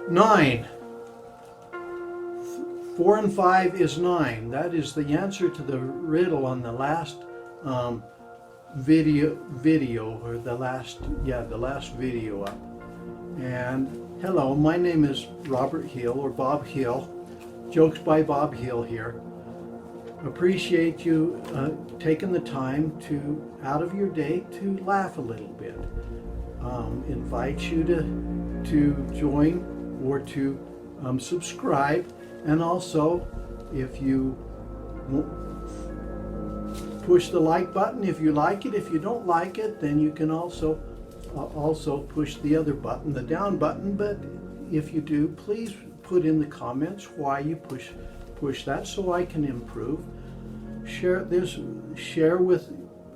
9. 4 and 5 is 9. That is the answer to the riddle on the last video, or the last video up. And hello, my name is Robert Hill, or Bob Hill. Jokes by Bob Hill here. Appreciate you taking the time out of your day to laugh a little bit. Invite you to join or to subscribe, and also if you push the like button if you like it. If you don't like it, then you can also push the other button, the down button. But if you do, please put in the comments why you push that, so I can improve. Share with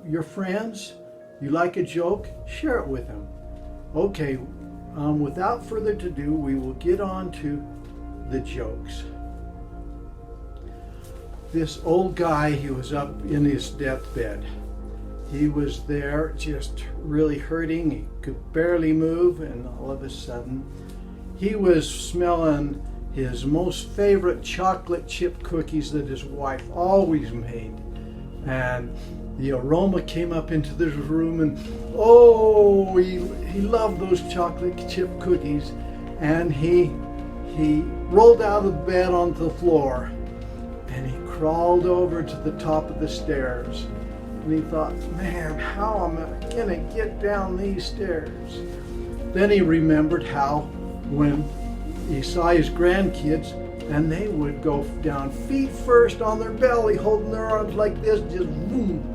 your friends. You like a joke, share it with them. Okay, without further ado, we will get on to the jokes. This old guy, he was up in his deathbed. He was there just really hurting. He could barely move, and all of a sudden he was smelling his most favorite chocolate chip cookies that his wife always made. And the aroma came up into this room, and oh, he loved those chocolate chip cookies. And he rolled out of bed onto the floor, and he crawled over to the top of the stairs. And he thought, man, how am I gonna get down these stairs? Then he remembered how when he saw his grandkids, and they would go down feet first on their belly, holding their arms like this, just boom.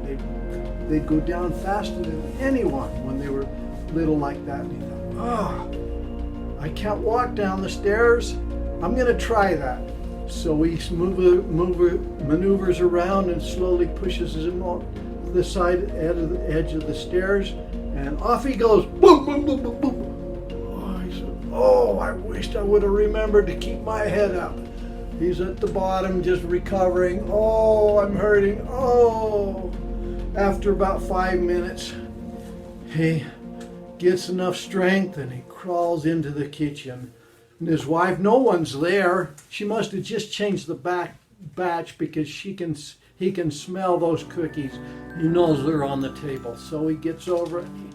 They'd go down faster than anyone when they were little like that. And he thought, oh, I can't walk down the stairs. I'm gonna try that. So he maneuvers around and slowly pushes him on the edge of the stairs, and off he goes. Boom, boom, boom, boom, boom. Oh, he said, oh, I wished I would have remembered to keep my head up. He's at the bottom just recovering. Oh, I'm hurting. Oh. After about 5 minutes, he gets enough strength and he crawls into the kitchen. And his wife, no one's there. She must have just changed the batch, because he can smell those cookies. He knows they're on the table. So he gets over it, he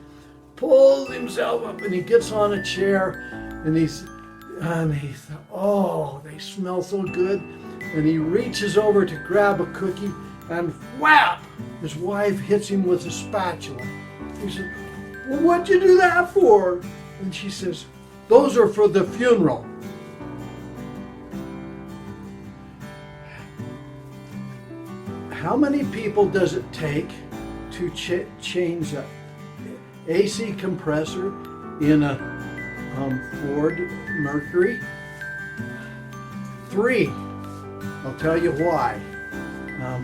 pulls himself up, and he gets on a chair, and he thought, oh, they smell so good. And he reaches over to grab a cookie, and whap! His wife hits him with a spatula. He said, well, what'd you do that for? And she says, those are for the funeral. How many people does it take to change an AC compressor in a Ford Mercury? 3. I'll tell you why.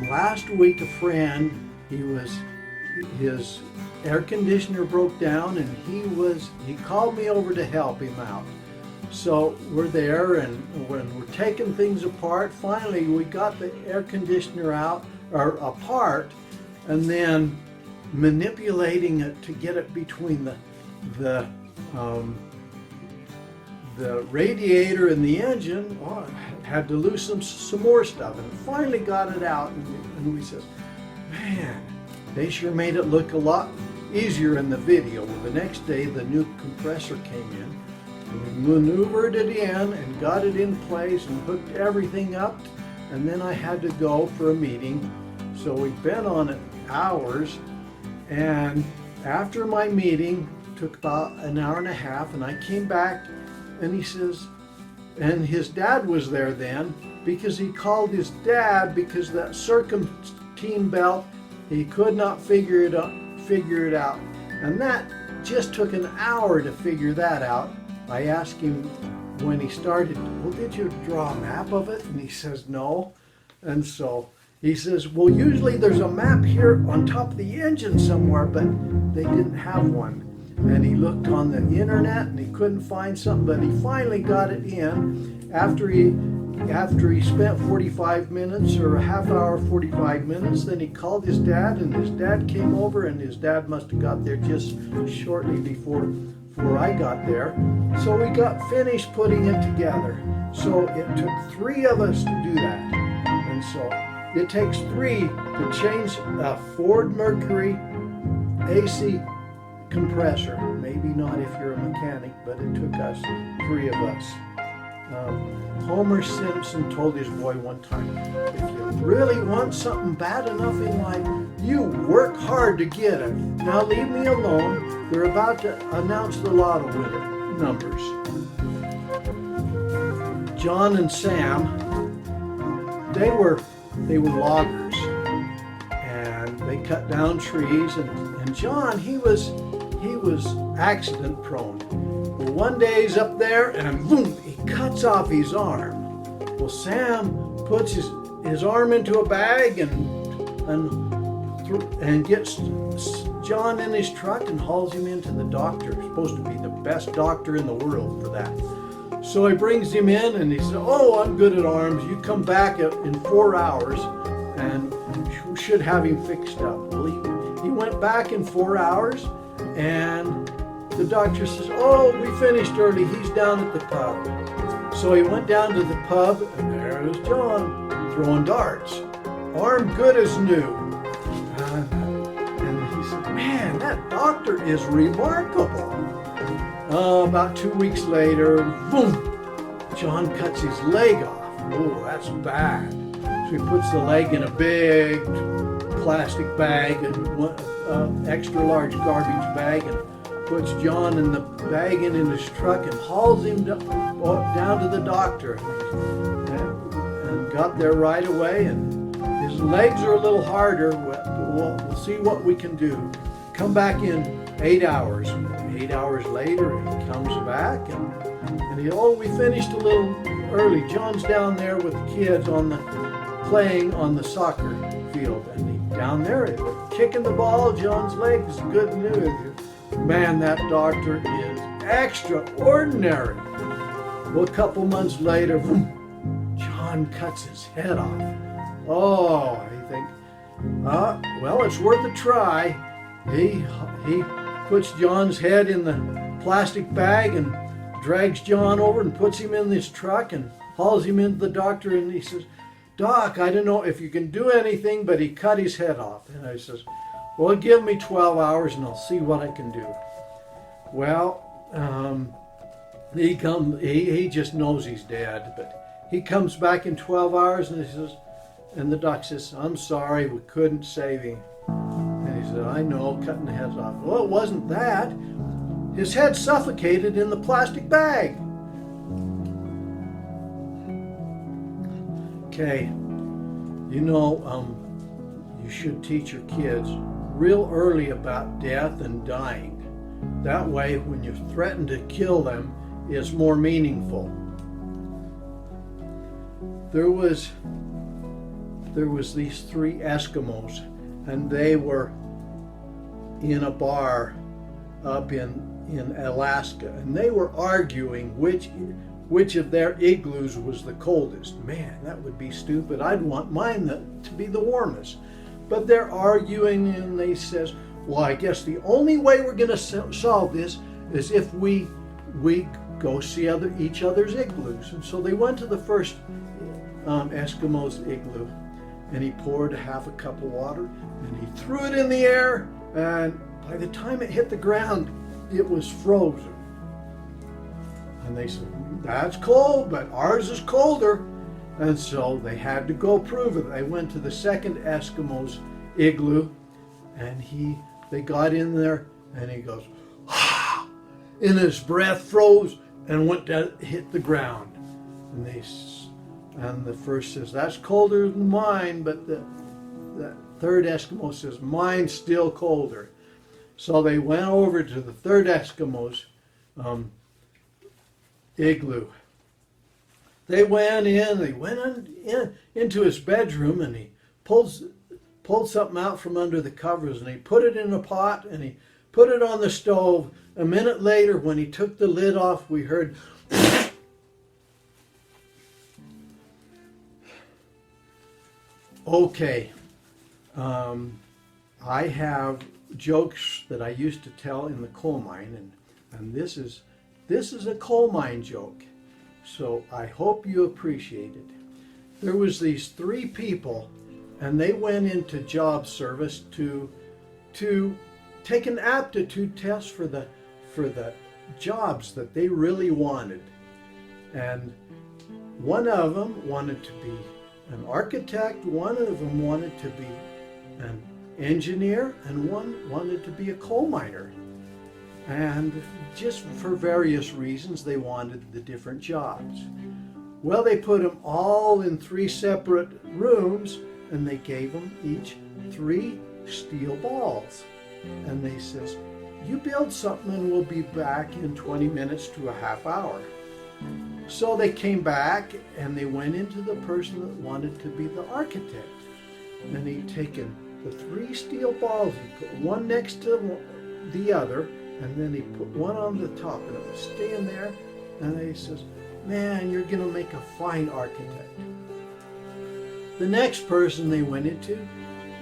Last week, a friend, his air conditioner broke down, and he called me over to help him out. So we're there, and when we're taking things apart, finally we got the air conditioner apart, and then manipulating it to get it between the radiator and the engine. Oh, I had to loosen some more stuff, and finally got it out. And we said, man, they sure made it look a lot easier in the video. Well, the next day the new compressor came in, and we maneuvered it in and got it in place and hooked everything up, and then I had to go for a meeting. So we've been on it hours, and after my meeting took about an hour and a half, and I came back, and he says, and his dad was there then, because he called his dad because that serpentine belt, he could not figure it out. And that just took an hour to figure that out. I asked him when he started, well, did you draw a map of it? And he says, no. And so he says, well, usually there's a map here on top of the engine somewhere, but they didn't have one. And he looked on the internet and he couldn't find something, but he finally got it in after he spent 45 minutes or a half hour, 45 minutes. Then he called his dad, and his dad came over, and his dad must have got there just shortly before before I got there. So we got finished putting it together. So it took 3 of us to do that. And so it takes 3 to change a Ford Mercury AC compressor. Maybe not if you're a mechanic, but it took us 3 of us. Homer Simpson told his boy one time, if you really want something bad enough in life, you work hard to get it. Now leave me alone. They're about to announce the lotto winner numbers. John and Sam, they were loggers, and they cut down trees, and John, he was accident prone. Well, one day he's up there and boom, he cuts off his arm. Well, Sam puts his arm into a bag and gets John in his truck and hauls him into the doctor. He's supposed to be the best doctor in the world for that. So he brings him in and he says, oh, I'm good at arms. You come back in 4 hours and we should have him fixed up. Well, he went back in 4 hours and the doctor says, oh, we finished early. He's down at the pub. So he went down to the pub and there was John throwing darts. Arm good as new. And he said, man, that doctor is remarkable. About 2 weeks later, boom, John cuts his leg off. Oh, that's bad. So he puts the leg in a big plastic bag, extra large garbage bag, and puts John in the bag in his truck and hauls him down to the doctor. And got there right away, and his legs are a little harder. We'll see what we can do. Come back in 8 hours. 8 hours later, he comes back and we finished a little early. John's down there with the kids playing on the soccer field, and down there, kicking the ball. John's legs good news. Man, that doctor is extraordinary. Well, a couple months later, boom, John cuts his head off. Oh, you think, well, it's worth a try. He puts John's head in the plastic bag and drags John over and puts him in this truck and hauls him into the doctor, and he says, Doc, I don't know if you can do anything, but he cut his head off. And I says, well, give me 12 hours and I'll see what I can do. Well, he just knows he's dead, but he comes back in 12 hours and he says, and the doc says, I'm sorry, we couldn't save him. And he said, I know, cutting the heads off. Well, it wasn't that. His head suffocated in the plastic bag. Okay, you should teach your kids real early about death and dying. That way, when you threaten to kill them, it's more meaningful. There was these 3 Eskimos, and they were in a bar up in Alaska, and they were arguing which of their igloos was the coldest. Man, that would be stupid. I'd want mine to be the warmest. But they're arguing, and they says, well, I guess the only way we're going to solve this is if we go see each other's igloos. And so they went to the first Eskimo's igloo, and he poured half a cup of water, and he threw it in the air, and by the time it hit the ground, it was frozen. And they said, that's cold, but ours is colder. And so they had to go prove it. They went to the second Eskimo's igloo, and they got in there, and he goes, ah, and his breath froze and went to hit the ground. And the first says, that's colder than mine, but the third Eskimo says, mine's still colder. So they went over to the third Eskimo's igloo. They went into his bedroom, and he pulled something out from under the covers, and he put it in a pot, and he put it on the stove. A minute later, when he took the lid off, we heard okay. I have jokes that I used to tell in the coal mine, and And this is a coal mine joke. So I hope you appreciate it. There was these three people, and they went into job service to take an aptitude test for the jobs that they really wanted. And one of them wanted to be an architect, one of them wanted to be an engineer, and one wanted to be a coal miner. And just for various reasons, they wanted the different jobs. Well, they put them all in three separate rooms, and they gave them each 3 steel balls. And they says, you build something and we'll be back in 20 minutes to a half hour. So they came back and they went into the person that wanted to be the architect. And he'd taken the 3 steel balls, he put one next to the other, and then he put one on the top, and it was staying there. And he says, man, you're going to make a fine architect. The next person they went into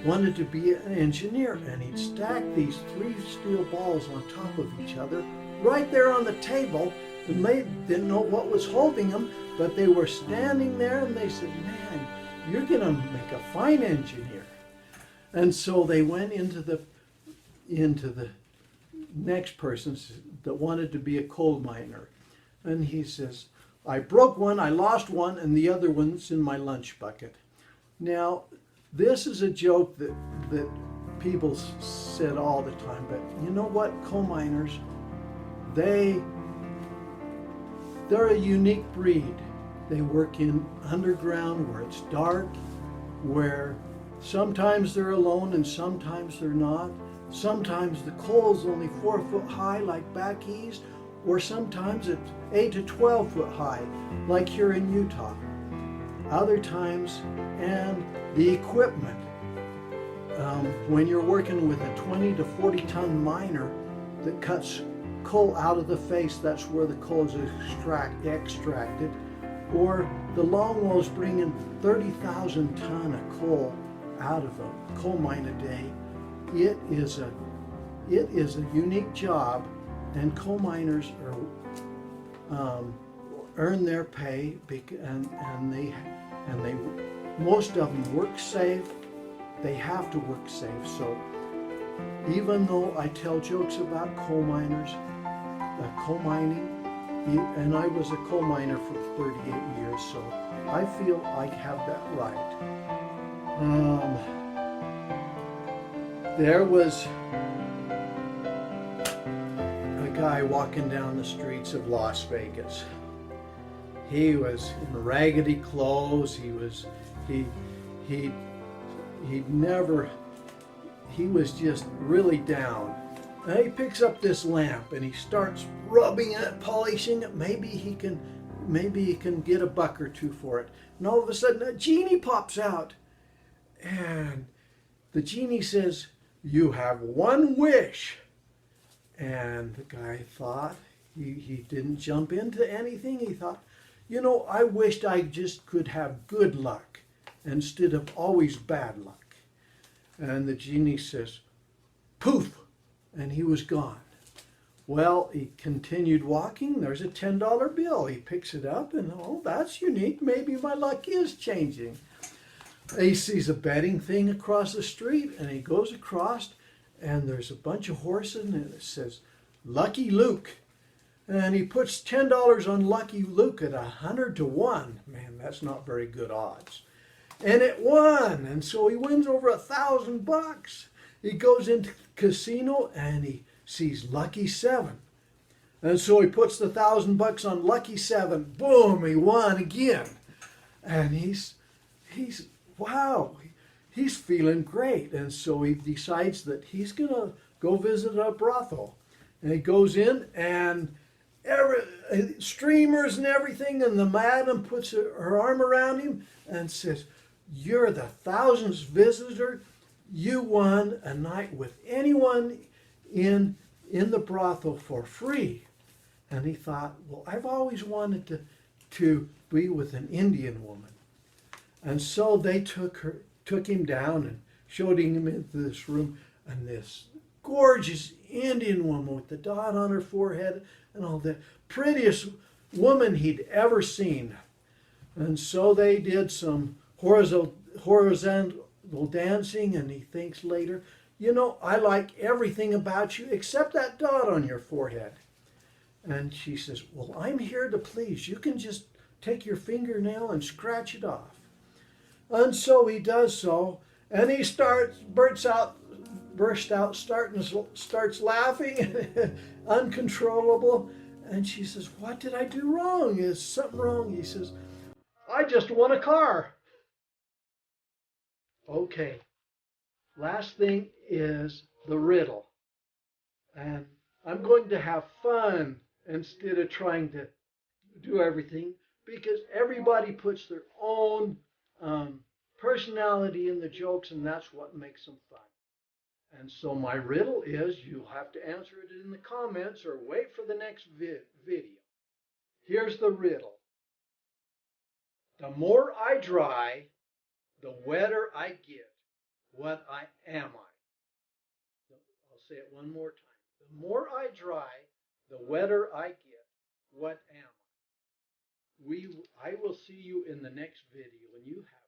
wanted to be an engineer, and he'd stack these 3 steel balls on top of each other right there on the table, and they didn't know what was holding them, but they were standing there, and they said, man, you're going to make a fine engineer. And so they went into the next person that wanted to be a coal miner, and he says, I broke one, I lost one, and the other one's in my lunch bucket. Now, this is a joke that people said all the time, but you know what? Coal miners, they're a unique breed. They work in underground where it's dark, where sometimes they're alone and sometimes they're not. Sometimes the coal's only 4 foot high, like back east, or sometimes it's 8 to 12 foot high, like here in Utah. Other times, and the equipment. When you're working with a 20 to 40 ton miner that cuts coal out of the face, that's where the coal is extracted. Or the longwalls bringing 30,000 ton of coal out of a coal mine a day. It is a unique job, and coal miners earn their pay, and they most of them work safe. They have to work safe. So even though I tell jokes about coal miners, coal mining, and I was a coal miner for 38 years, so I feel I have that right. There was a guy walking down the streets of Las Vegas. He was in raggedy clothes. He was just really down. And he picks up this lamp and he starts rubbing it, polishing it. Maybe he can get a buck or two for it. And all of a sudden a genie pops out. And the genie says, you have one wish. And the guy thought, he didn't jump into anything. He thought, you know, I wished I just could have good luck instead of always bad luck. And the genie says, poof, and he was gone. Well, he continued walking. There's a $10 bill. He picks it up and, oh, that's unique. Maybe my luck is changing. He sees a betting thing across the street, and he goes across, and there's a bunch of horses, and it says, Lucky Luke. And he puts $10 on Lucky Luke at 100 to 1. Man, that's not very good odds. And it won, and so he wins over $1,000. He goes into the casino and he sees Lucky 7. And so he puts the $1,000 on Lucky 7. Boom, he won again. And he's wow, he's feeling great. And so he decides that he's going to go visit a brothel. And he goes in, and streamers and everything, and the madam puts her arm around him and says, you're the 1000th visitor. You won a night with anyone in the brothel for free. And he thought, well, I've always wanted to be with an Indian woman. And so they took him down and showed him into this room, and this gorgeous Indian woman with the dot on her forehead and all the prettiest woman he'd ever seen. And so they did some horizontal dancing, and he thinks later, you know, I like everything about you except that dot on your forehead. And she says, well, I'm here to please. You can just take your fingernail and scratch it off. And so he does so, and he bursts out, starts laughing, uncontrollable. And she says, what did I do wrong? Is something wrong? He says, I just won a car. Okay, last thing is the riddle. And I'm going to have fun instead of trying to do everything, because everybody puts their own personality in the jokes, and that's what makes them fun. And so my riddle is, you'll have to answer it in the comments or wait for the next video. Here's the riddle. The more I dry, the wetter I get. What am I? I'll say it one more time. The more I dry, the wetter I get. What am I? I will see you in the next video, and you have